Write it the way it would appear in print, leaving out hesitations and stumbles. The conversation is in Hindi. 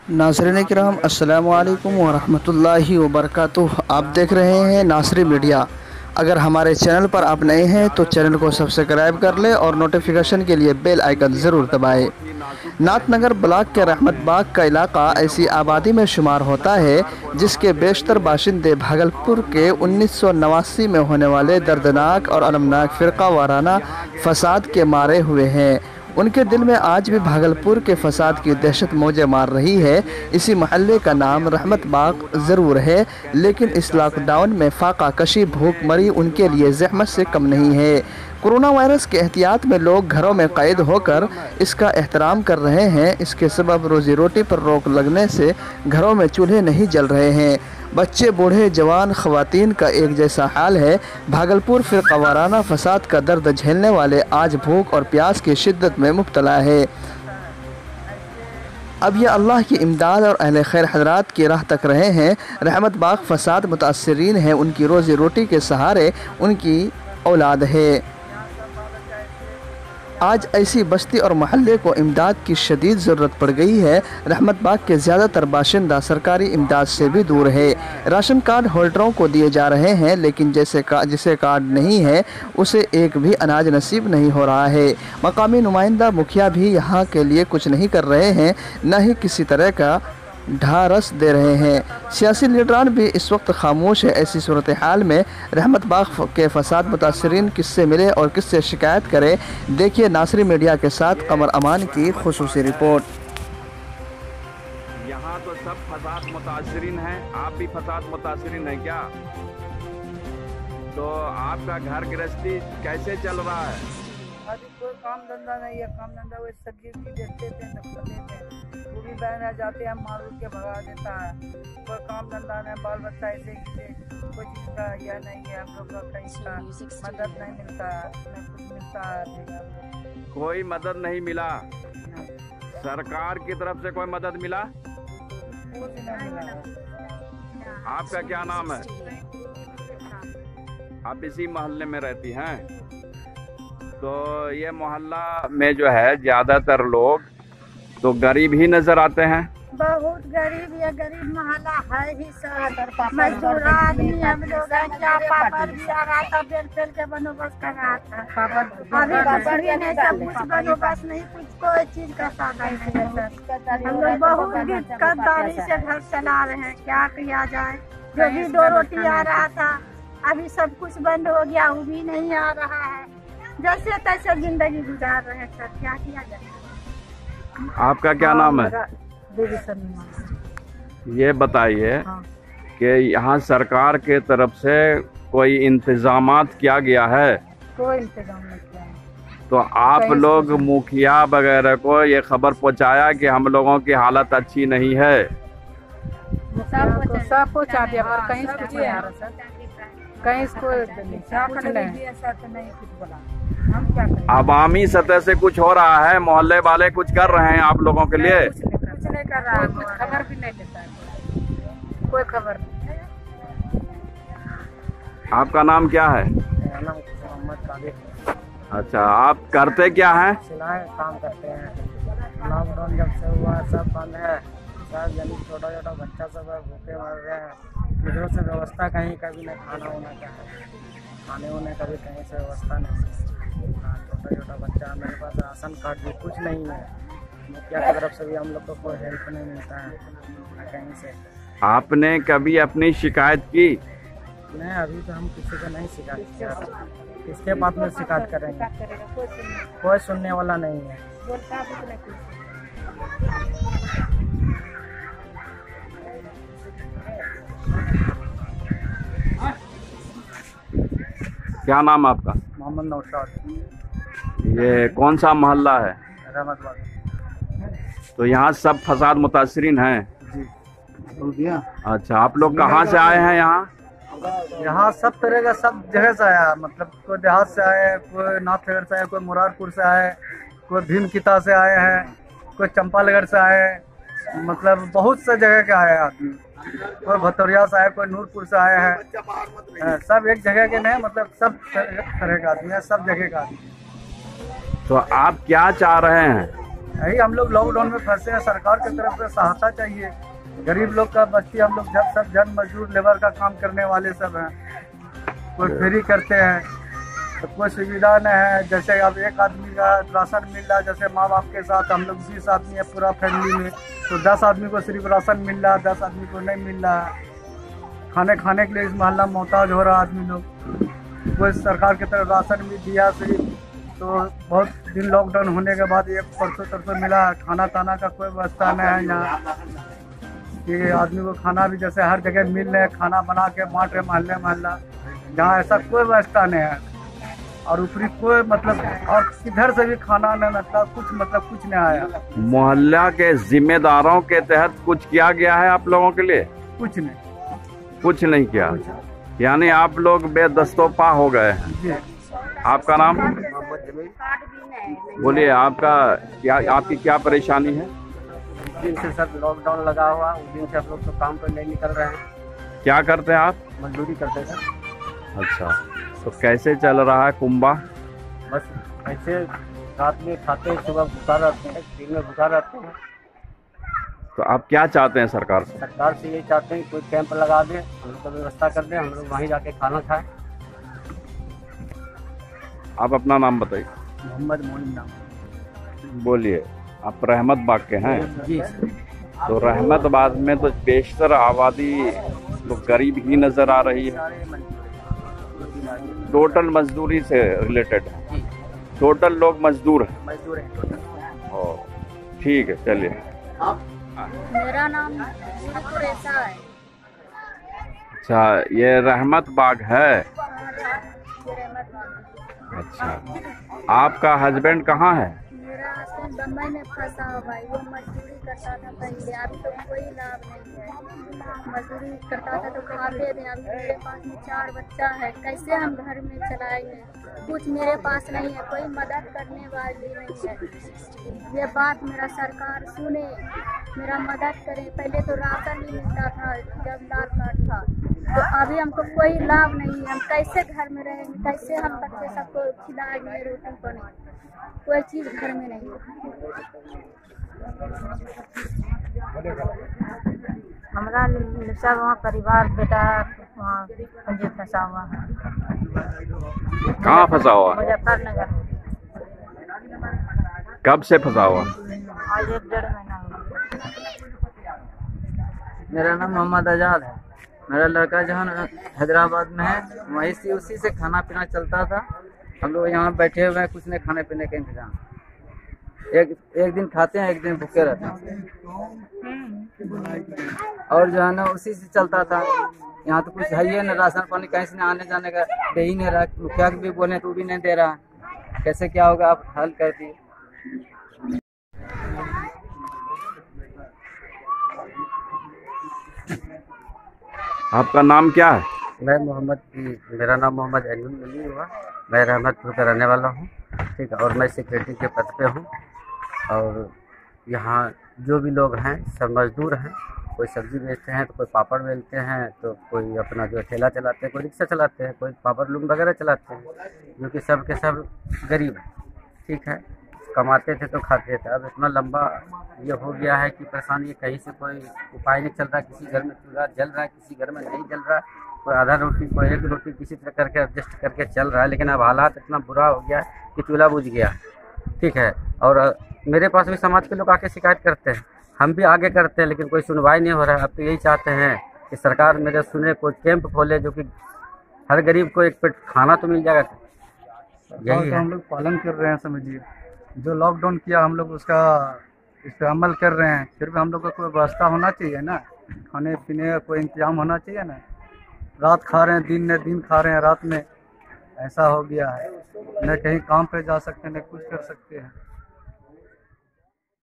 नाज़रीन किराम अस्सलामु अलैकुम वरहमतुल्लाहि वबरकातुह। आप देख रहे हैं नासरी मीडिया। अगर हमारे चैनल पर आप नए हैं तो चैनल को सब्सक्राइब कर लें और नोटिफिकेशन के लिए बेल आइकन ज़रूर दबाएं। नाथनगर ब्लॉक के रहमत बाग का इलाका ऐसी आबादी में शुमार होता है जिसके बेशतर बाशिंदे भागलपुर के 1989 में होने वाले दर्दनाक और अलमनाक फ़िरका वाराना फसाद के मारे हुए हैं। उनके दिल में आज भी भागलपुर के फसाद की दहशत मौजे मार रही है। इसी महल्ले का नाम रहमत बाग ज़रूर है, लेकिन इस लॉकडाउन में फाका कशी भूखमरी उनके लिए जहमत से कम नहीं है। कोरोना वायरस के एहतियात में लोग घरों में कैद होकर इसका एहतराम कर रहे हैं। इसके सबब रोज़ी रोटी पर रोक लगने से घरों में चूल्हे नहीं जल रहे हैं। बच्चे, बूढ़े, जवान, ख़वातीन का एक जैसा हाल है। भागलपुर फ़िरका वाराना फसाद का दर्द झेलने वाले आज भूख और प्यास की शिद्दत में मुब्तला है। अब ये अल्लाह की इमदाद और अहले खैर हज़रात की राह तक रहे हैं। रहमत बाग फसाद मुतासरीन हैं, उनकी रोज़ी रोटी के सहारे उनकी औलाद है। आज ऐसी बस्ती और महल्ले को इमदाद की शदीद ज़रूरत पड़ गई है। रहमत बाग के ज़्यादातर बाशिंदा सरकारी इमदाद से भी दूर है। राशन कार्ड होल्डरों को दिए जा रहे हैं, लेकिन जिसे कार्ड नहीं है उसे एक भी अनाज नसीब नहीं हो रहा है। मकामी नुमाइंदा मुखिया भी यहाँ के लिए कुछ नहीं कर रहे हैं, न ही किसी तरह का ढारस दे रहे हैं। सियासी लीडरान भी इस वक्त खामोश है। ऐसी सूरत हाल में रहमत बाग के फसाद मुतासरीन किससे मिले और किससे शिकायत करें, देखिए नासरी मीडिया के साथ कमर अमान की खुसूसी रिपोर्ट। यहाँ तो सब फसाद मुतासरीन हैं, आप भी फसाद मुतासरीन हैं क्या? तो आपका घर गृहस्थी कैसे चल रहा है? अभी कोई काम धंधा नहीं है। काम धंधा वो सब्जी भी बेचते थे, सब लेते हैं। वो भी बहन आ जाते हैं, मार के भगा देता है। कोई काम धंधा नहीं, बाल बच्चा ऐसे कोई चीज़ का यह नहीं है। हम लोग का कहीं का मदद नहीं मिलता है, न कुछ मिलता है। कोई मदद नहीं मिला? सरकार की तरफ से कोई मदद मिला? कुछ नहीं मिला। आपका क्या नाम है? आप इसी मोहल्ले में रहती हैं? तो ये मोहल्ला में जो है ज्यादातर लोग तो गरीब ही नजर आते हैं। बहुत गरीब, ये गरीब मोहल्ला है ही सर। मजदूर आदमी हम लोग हैं। क्या पापड़ भी आ रहा था, बेल फेल के बंदोबस्त कर रहा था। अभी कुछ भी नहीं, सब कुछ बंदोबस्त नहीं, कुछ कोई चीज का साधन नहीं है सर। हम लोग बहुत दिक्कतदारी से घर चला रहे हैं, क्या किया जाए। जो भी 2 रोटी आ रहा था, अभी सब कुछ बंद हो गया, वो भी नहीं आ रहा है। जैसे तैसे जिंदगी गुजार रहे हैं सर, क्या किया जाए। आपका क्या नाम है? ये बताइए कि यहाँ सरकार के तरफ से कोई इंतजामात किया गया है? कोई इंतजाम नहीं किया है। तो आप लोग मुखिया वगैरह को ये खबर पहुँचाया कि हम लोगों की हालत अच्छी नहीं है? सब पहुँचा दिया, पर कहीं से कुछ नहीं आ रहा सर। कहीं कुछ नहीं कुछ बोला। हम क्या करें? अवामी सतह से कुछ हो रहा है? मोहल्ले वाले कुछ कर रहे हैं आप लोगों के लिए? कुछ नहीं कर रहा है। कुछ खबर भी नहीं देता है, कोई खबर नहीं। आपका नाम क्या है? मेरा नाम मोहम्मद कादिर। अच्छा, आप करते क्या हैं? सिलाई काम करते हैं। लॉकडाउन जब से हुआ सब बंद है। सब यानी छोटा छोटा बच्चा सब है, भूखे मर रहे हैं। इधरों से व्यवस्था कहीं का भी नहीं, खाना होना का है, खाने होने का भी कहीं से व्यवस्था नहीं। छोटा छोटा बच्चा, मेरे पास राशन कार्ड भी कुछ नहीं है। मुखिया की तरफ से भी हम लोग को कोई हेल्प नहीं मिलता है कहीं से। आपने कभी अपनी शिकायत की? नहीं, अभी तो हम किसी को नहीं शिकायत किया। किसके बात में शिकायत करेंगे? कोई सुनने वाला नहीं है। क्या नाम आपका? मोहम्मद नौशाद। ये कौन सा मोहल्ला है? रहमत बाग। तो यहाँ सब फसाद मुतासरीन हैं? जी। अच्छा, आप लोग कहाँ से आए हैं यहाँ? यहाँ सब तरह का, सब जगह से आया। मतलब कोई देहात से आए, कोई नाथनगर से आए, कोई मुरारपुर से आए, कोई भीमकिता से आए हैं, कोई चंपानगर से आए। मतलब बहुत से जगह के आए आदमी। कोई भतौरिया से आए, कोई नूरपुर से आए हैं। सब एक जगह के नहीं, मतलब सब तरह का आदमी है, सब जगह का आदमी। तो आप क्या चाह रहे हैं? यही हम लोग लॉकडाउन में फंसे हैं। सरकार की तरफ से सहायता चाहिए। गरीब लोग का बस्ती, हम लोग सब जन मजदूर लेबर का काम करने वाले सब हैं। कोई फ्री करते हैं तो कोई सुविधा नहीं है। जैसे अब एक आदमी का राशन मिल रहा है, जैसे माँ बाप के साथ हम लोग 20 आदमी है पूरा फैमिली में, तो 10 आदमी को सिर्फ राशन मिल रहा है, 10 आदमी को नहीं मिल रहा है। खाने के लिए इस मोहल्ला मोहताज हो रहा आदमी लोग। कोई सरकार की तरफ राशन भी दिया सिर्फ, तो बहुत दिन लॉकडाउन होने के बाद एक परसों मिला। खाना ताना का कोई व्यवस्था नहीं है यहाँ कि आदमी को खाना भी जैसे हर जगह मिल रहे, खाना बना के बांट रहे मोहल्ला। जहाँ ऐसा कोई व्यवस्था नहीं है और ऊपरी कोई मतलब और किधर से भी खाना नहीं कुछ नहीं आया। मोहल्ला के जिम्मेदारों के तहत कुछ किया गया है आप लोगों के लिए? कुछ नहीं किया। यानी आप लोग बेदस्तोपा हो गए हैं। जी। आपका नाम? बोलिए, आपकी क्या परेशानी है? उस दिन से सब लॉकडाउन लगा हुआ, उस दिन से हम लोग तो काम पर नहीं निकल रहे हैं। क्या करते हैं आप? मजदूरी करते थे। अच्छा, तो कैसे चल रहा है कुंभा? बस ऐसे रात में खाते, सुबह भूखा रहते हैं, दिन में भूखा रहते हैं। तो आप क्या चाहते हैं सरकार से? सरकार से यही चाहते हैं कोई कैंप लगा दे, हम लोग को व्यवस्था कर दे, हम लोग वहीं जाके खाना खाएं। आप अपना नाम बताइए। मोहम्मद मोइन नाम। बोलिए, आप रहमत बाग के हैं? जी। तो रहमत बाग में तो बेशतर आबादी तो गरीब ही नजर आ रही है। टोटल मजदूरी से रिलेटेड है? टोटल लोग मजदूर हैं? ओ, ठीक है, चलिए। मेरा नाम कुरैशा है। अच्छा, ये रहमत बाग है? अच्छा, आपका हस्बैंड कहाँ है? मेरा हस्बैंड बम्बई में फंसा हुआ है। वो मजदूरी करता था पहले, अभी तो कोई लाभ नहीं है। मजदूरी करता था तो खाते थे। अभी मेरे पास में 4 बच्चा है, कैसे हम घर में चलाएंगे? कुछ मेरे पास नहीं है, कोई मदद करने वाली नहीं है। ये बात मेरा सरकार सुने, मेरा मदद करे। पहले तो राशन नहीं मिलता था जब लाल कार्ड था, तो अभी हमको कोई लाभ नहीं है। हम कैसे घर में रहेंगे? कैसे हम बच्चे सबको खिलाएंगे? रोटी पानी कोई चीज़ घर में नहीं है। हमारा सब वहाँ परिवार बेटा वहाँ फंसा हुआ है। कहाँ फंसा हुआ? मुजफ्फरनगर। कब से फंसा हुआ? आज 1-1.5 महीना हुआ। मेरा नाम मोहम्मद आजाद है। मेरा लड़का जहाँ हैदराबाद में है, वहीं से उसी से खाना पीना चलता था। हम लोग यहाँ बैठे हुए हैं, कुछ नहीं खाने पीने का इंतजाम। एक दिन खाते हैं, एक दिन भूखे रहते हैं। और जो है ना उसी से चलता था। यहाँ तो कुछ है ही ना, राशन पानी कहीं से आने जाने का दे ही नहीं रहा। मुखिया भी बोले तो भी नहीं दे रहा। कैसे क्या होगा, आप हल कर दिए। आपका नाम क्या है? मेरा नाम मोहम्मद अली हुआ। मैं रहमतपुर का रहने वाला हूँ, ठीक है। और मैं सेक्रेटरी के पद पे हूँ। और यहाँ जो भी लोग हैं सब मजदूर हैं। कोई सब्जी बेचते हैं, तो कोई पापड़ बेचते हैं, तो कोई अपना जो ठेला चलाते हैं, कोई रिक्शा चलाते हैं, कोई पापड़ लूम वगैरह चलाते हैं, जो कि सब के सब गरीब हैं, ठीक है। कमाते थे तो खाते थे। अब इतना लंबा ये हो गया है कि परेशानी, कहीं से कोई उपाय नहीं चल रहा। किसी घर में चूल्हा जल रहा है, किसी घर में नहीं जल रहा। कोई आधा रोटी, कोई 1 रोटी किसी तरह करके एडजस्ट करके चल रहा है। लेकिन अब हालात इतना बुरा हो गया कि चूल्हा बुझ गया, ठीक है। और मेरे पास भी समाज के लोग आके शिकायत करते हैं, हम भी आगे करते हैं, लेकिन कोई सुनवाई नहीं हो रहा है। अब तो यही चाहते हैं कि सरकार मेरे सुने, कोई कैंप खोले जो कि हर गरीब को एक पेट खाना तो मिल जाएगा। यही हम लोग पालन कर रहे हैं। समझिए, जो लॉकडाउन किया हम लोग उसका इस पर अमल कर रहे हैं। फिर भी हम लोग का कोई व्यवस्था होना चाहिए ना, खाने पीने का कोई इंतजाम होना चाहिए ना। रात खा रहे हैं, दिन खा रहे हैं रात में। ऐसा हो गया है, न कहीं काम पे जा सकते हैं, न कुछ कर सकते हैं।